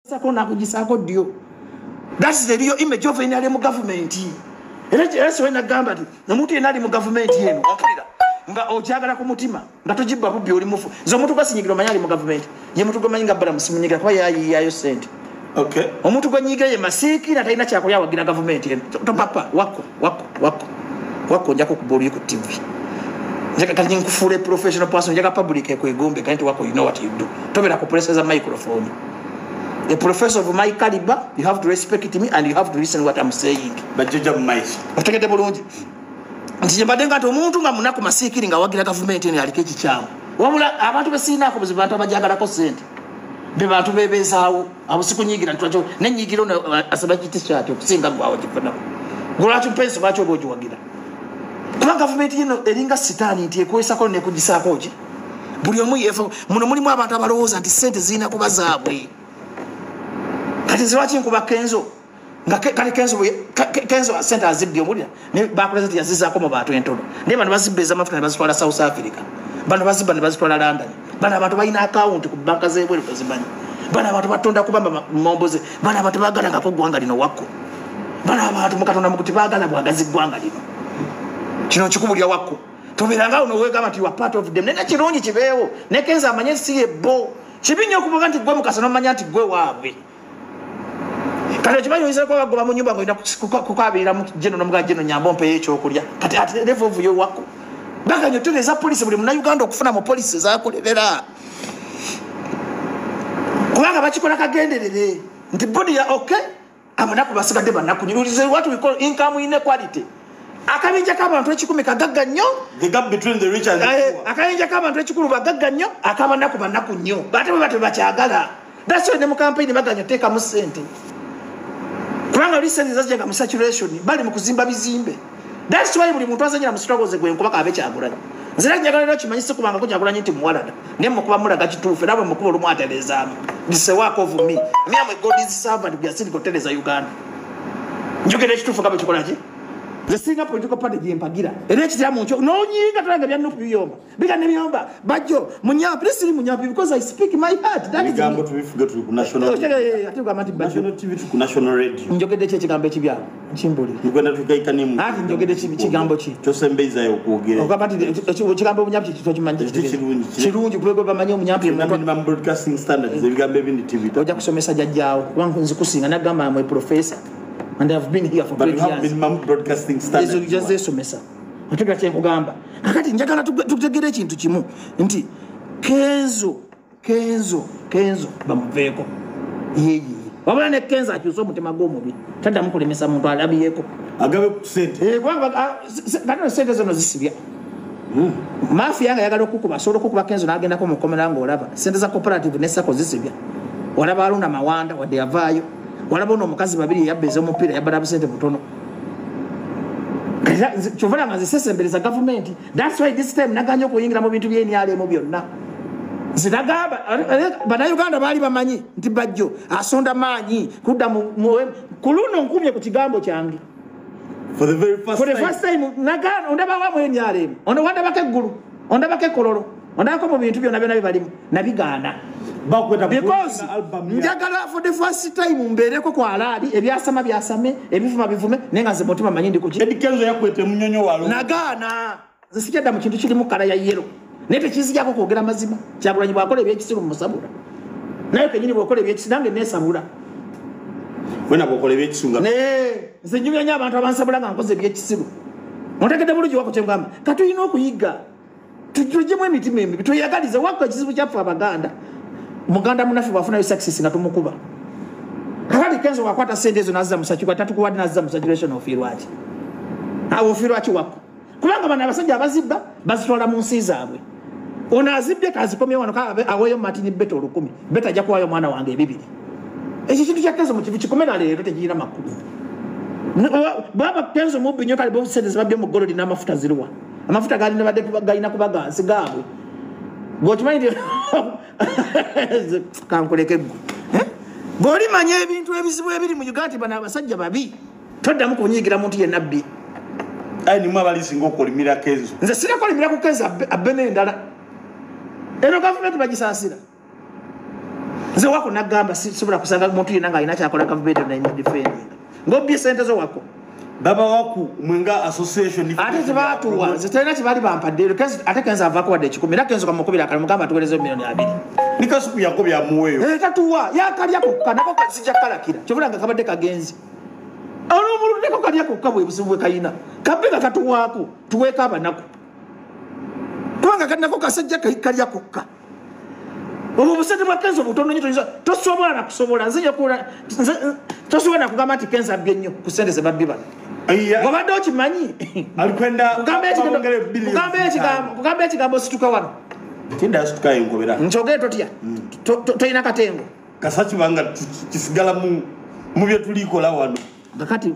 sakona kujisako dio. That's the real image of any government. That's when I gamba na mutu enali mu government yenu ompulira nga ojagala ku mutima nga tojiba bubbi oli mufu zo mutu basinyigiro manyali mu government ye mutu gomanyinga bala musimunyigira kwa yayo sente. Okay, omuntu gwanyiga ye masiki na talina kyakulya wagira government yenu to papa wako njako kuboli ku TV njaka kali nkufule professional person njaka public ekwegombe kanti wako you know what you do tobera ku press a microphone. A professor of my caliber, you have to respect me and you have to listen what I'm saying. But you just might. Otegede bulungi. Nti badenga to omuntu nga munako masikiri nga wagira government ene alikechi kyamu. Wabula abantu besina ko abantu abajagala ko sente. Be bantu bebezaawo abusiku nyigira ntwacho nenyigiro asabaki t-shirt okusinga gwawo kifana. Gulacho penso bacho bojo wagira. Kuba government yino eringa sitani nti ekwesa ko ne kujisako ki. Buli omu yefo muno mulimu abantu abalowooza nti sente zina kubazaabwe. Kati ziwachi nkuba Kenzo nga kali Kenzo center azibye omulira ne ba president yaziza ko mu bantu entono ne bantu bazibeza mafuta ne bazitwala South Africa bantu bazibba ne bazitwala London bana abantu balina account ku banka zebwe bazimanyi bana abantu batonda kubamba momboze bana abantu bagala nga ko gwanga lino wako bana abantu mukatonda mukuti bagala bwagazi gwanga lino kino kikubulya wako tobiranga uno wega mati wa part of them nena kirungi kibeewo ne Kenzo amanye siye bo kibinyo okuvuga nti gwe mukasano manya nti gwe waabwe. Kale chibanyo isa kwa goba mu nyumba ngo ina kukabira mu jeno nomuga jeno nyambo mpe echo okulya kati at level of yo wako baga nyotele za police buli muna Uganda okufuna mu police za kulebera kubanga bachikola kagenderere nti body ya okay amana kubasiga deba nakunyulize what we call income inequality akabinja kabantu ekikumi kagagga nnyo the gap between the rich and the poor akabinja kabantu ekikulu bagagga nnyo akabana kubanaku nnyo bate bakyagala that's why ne mu campaign baganya teka mu sente. Kuranga recent zajenga mu saturation bali mu kuzimba bizimbe. That's why buli muntu azanyira mu struggles gwe nkuba kabe kyagulanye. Nzira njagala lero kimanyise kubanga kujagulanye nti muwalada. Ne mu kuba mulaga kituufe nabo mu kuba lumu atelezamu. This is work of me. Me am a God is servant bya sindi koteleza Uganda. Njogera kituufe kabe kikola ki? The single political party jimpagira. Ere kitira mu ncho no nyinga tulanga bya no kuyomba. Biga ne byomba. Bajo munyapi listen munyapi because I speak my heart. That is gambo to forget to national. National TV to national radio. Njogede kye kigambo ekibya. Nchimbuli. Uganda tukaika ni mu. Ati njogede kigambo ki. Kyosembeza yokuogera. Okabati kigambo munyapi kito kimanyi. Kirungi kulego bamanyi munyapi. Minimum broadcasting standards ebigambo ebindi TV. Oja kusomesa jajjaawo. Wangu nzikusinga nagamba amwe professor. And I've been here for 20 years. But you have minimum broadcasting standards. This is just this semester. Atega kye kugamba. Akati njagala tutegere kintu kimu. Nti Kenzo bamuveeko. Yeye. Wabula ne Kenzo akyusa omutima gw'omubi. Tadda mukulemesa muntu alabiyeko. Agabe ku sente. Kwanga kana sente zono zisibya. Mafia yanga yagala okukuba solo okukuba Kenzo n'agenda ko mukomera ngo olaba. Sente za cooperative ne sako zisibya. Olaba aluna mawanda wadde yavaayo. Walabono omukazi babiri yabbeze omupira yabala busente butono. Chovana nga zisesembeleza government. That's why this time naganya okuyingira mu bintu by'enyale mu byonna. Zitagaba bana Uganda bali bamanyi nti bajjo asonda maanyi kudda mu kuluno nkumye ku kigambo kyange. For the first time nagana ondaba wa mu enyale. Ono wanda bakeggulu. Onda bakekololo. Onda ko mu bintu byonna byonna bibalimu nabigana. Because njagala for the first time mbereko kwa alali ebyasama byasame ebivuma bivume nenga ze mutima manyindi kuki Kenzo yakwete munyonyo walo nagana zisikenda mu kintu kiri mu kala ya yellow nete kizijako kwogera mazima kyagulanyi bwakola ebyekisiru mu sabula nayo kenyini bwakola ebyekisiru nange nesabula wena bwakola ebyekisunga nze nyumya nya abantu abansabula nga nkoze ebyekisiru ontegedde bulungi wako kyengamba katuyina okuyiga tujjemu emitima emibi tuyagalize wako ekizibu kyaffe Abaganda. Muganda munafi bafuna success nga tumukuba. Kali Kenzo wakwata sente zo nazza musachukwa tatukuwadi nazza musaturation ofirwachi. Awo ofirwachi wako. Kubanga bana abasajja abazibba bazitwala mu nsi zaabwe. Ona azibye kazikomye wano ka aweyo matini beto 10. Beta ajja kuwayo mwana wange ebibiri. Ekyo kintu kya Kenzo mu kivu kikomera leero tekiina makulu. Baba Kenzo mu binyo kali bo sente zabye mu golodi n'amafuta zirwa. Amafuta gali ne badde galina kubaga nsigaabwe. Gochimanyi kankuleke gwe. Boli manye ebintu ebizibu ebiri mu Uganda bana abasajja babi. Todda mu kunyigira muntu ye nabbi. Ai ni mwabali singo kolimira Kenzo. Nze sira kolimira ku Kenzo abene ndala. Eno government bagisasira. nze wako nagamba sobola kusanga muntu yenna ng'alina kyakola gavumenti naine defending ng'obbye sente zo wako baba waku mwenga association ate tebatuwa nze terina kibali bampadde ate kenza avaako wadde 10 era kenzo kamukubira kale mugamba atuweereza milioni 2 nikasuku yakobya muweyo tatuwa yakalya kokka nako kasijja kalakira kyobula nga kabadde kagenzi olwomululu neko kalya kokka bwe busibu bwe kayina kabega katuwaako tuweeka abanaku kubanga kalinako kasajja kalya kokka obwo busente bwa kenzo butono nnyo tosobola nakusobola nze tosobola nakugamba nti kenzo abbye nnyo ku sente ze babbi bano gobadde okimanyi alikwenda kugamba ekigambo situka wano tinda situka enkobera nkyogere totya toyina katengo kasakibanga kisigala mu bye tulikola wano kakati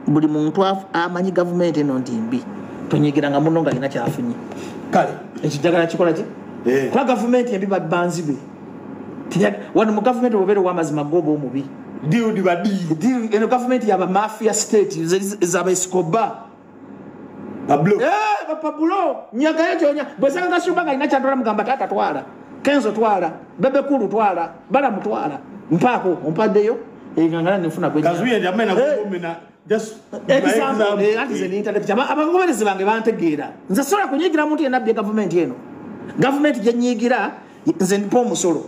buli muntu amanyi gavumenti eno nti mbi tonyigiranga muno nga alina kyafunye kale ekijagala kikola ki kuba gavumenti embi babanzi be wano mu gavumenti obeere w'amazima gooba omubi eno gavumenti yaba mafia state zaba escoba Pablo nyagayo kyonya bwesanga gasumba nga alina kyatwala mugamba taata twala kenzo twala bebe kulu twala bala mutwala mpaako ompaddeyo engangana nefuna abagoberezi bange bantegeera nze sobola kunyigira muntu yenna abbye gavumenti eno gavumenti gyenyigira nze mpa omusolo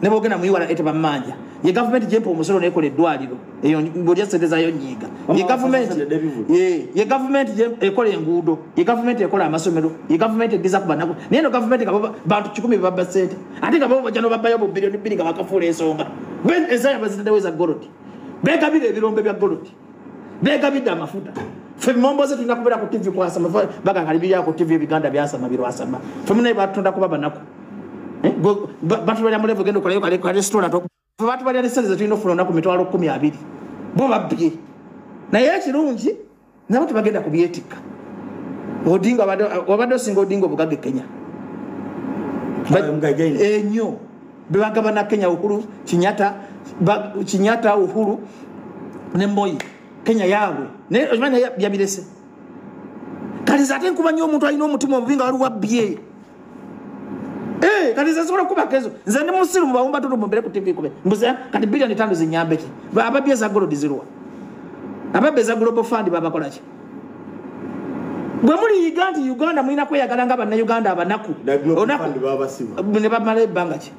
ne bogenda muyiwala ete bamanja ye gavumenti gyempa omusolo nekola eddwaliro eyo ng'olya sente zayo nyiiga ye gavumenti ekola enguudo ye gavumenti ekola amasomero ye gavumenti egeza ku banaku naye no gavumenti bantu 10 bebabba sente ate nga bo bajja nobabbayo bu biliyoni 2 nga bakafuula ensonga ezaya bazitaddewo eza golodi begabira ebirombe bya golodi begabidde amafuta fe momboze tulina kubeera ku TV kwasama baganga libirya ku TV ebiganda byasama birwasama fe munaye batunda kuba banaku batulya mulevu gendo kolayo kale restaurant batu bali aliseze tulina ofuna ku mitwalo 12 bo babbye naye ekirungi nabo tebagenda kubyetika odinga wabadde osinga odinga obugagge Kenya enyo bebagabana Kenya Uhuru Kenyatta Uhuru ne Moi Kenya yaabwe naye omanya yabirese kaliza ate nkuba nnyo omuntu alina omutima omubinga wali wabbye kaliza sobola kuba kezo nze ndi musiru mubawumba tutu mumbere ku TV kube mbuze kati bilioni 5 zinyambe ki ababye za gold zirwa ababye za global fund babakola ki bwe muri Uganda mulina kweyagala nga banna Uganda abanaku ne bamala ebbanga ki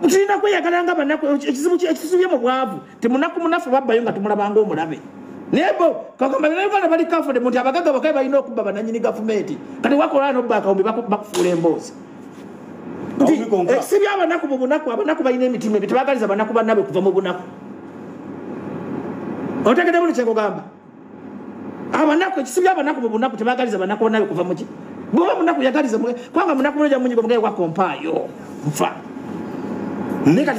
tulina kweyagala nga banaku ekisibye mu bwavu temunaku munafu babbayo nga tumulabanga omulabe nebo kakamba ne Uganda bali kafode muntu abagaga bakaye balina okubba bananyini gavumenti kati wakola no baka bakufuula emboozi ekisibye abanaku mu bunaku abanaku balina emitima ebi tebagaliza banaku bannabe kuva mu bunaku otegede buli kyekugamba abanaku ekisibye abanaku mu bunaku tebagaliza banaku bannabe kuva muki bwoba munaku yagaliza kwanga munaku munoja munyigo mugaye wakompayo nfa nika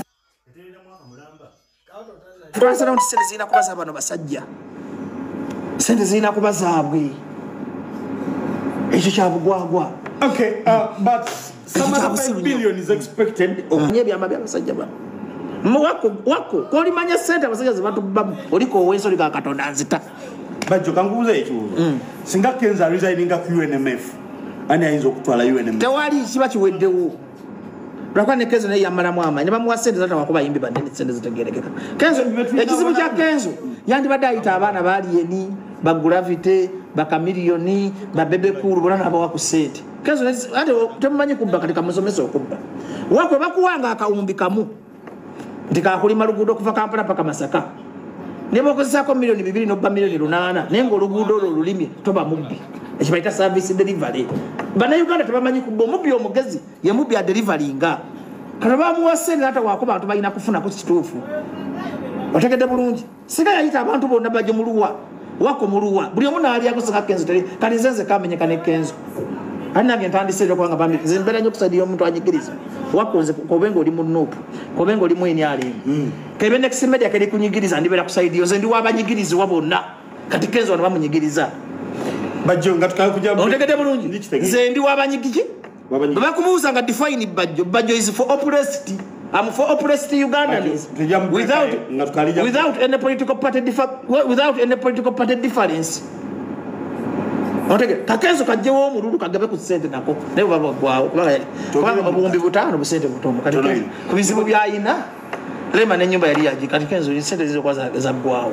twasala nti sente zirina kubaza bano basajja sente zirina kubazaabwe ekyo kyabugwagwa but some 5 billion is expected ebyama byabasajja bano wako kolimanya sente abasajja zebatubbamu oliko owensi oliko akatonda nzita bajjo kangubuza ekibuuzo singa kenza resigninga ku UNMF ani ayinza okutwala UNMF tewali kiba kiweddewo lwakwa ne Kenzo naye yamalamu amaanyi ne bamuwa sente zatawakuba yimbi banene sente zitegerekeka Kenzo ekizibu kya Kenzo yandibadde ayita abaana baaliyeni bagulavite bakamiliyoni babebe kulu bona nabawa ku sente Kenzo ate temumanyi kubba kati kamusomesa okubba wakwe bakuwanga akawumbi kamu ndikakulima luguudo okuva Kampala paka Masaka ne bakozesako miliyoni 2 n'obba miliyoni 8 naye ng'oluguudo olwo lulimye toba mubbi ekibaita service delivery bana Uganda tebamanyi kubba omubbi omugezi ye mubbi adeliveringa kati bamuwa sente ate wakuba abantu balina kufuna ku kituufu otegedde bulungi singa yayita abantu bonna bajje muluwa wako muluwa buli omu naaliyako singa Kenzo kati nzenze kamenyeka ne Kenzo ani nange ntandisire kubanga bambi nze mbeera nnyo okusaidia omuntu anyigiriza wakonze kobenga oli munuupu kobenga oli mwenyalenga kebe next media kali kunyigiriza ndibeera kusaidia nze ndi wabanyigirizibwa bonna kati Kenzo wano bamunyigiriza bajjo nga tukakuja otegedde bulungi nze ndi wabanyigiki bakumubuuza nga define bajjo is for oppressed I'm for oppressed Ugandans without any political party difference Otege kakenzo kajjewo omululu kagabe ku ssente nako naye baba gwawo kubanga obuwumbi butaano busente butono kati ku bizibu byayina lema n'ennyumba yali yaji kati kenzo ssente zizo kwa za gwawo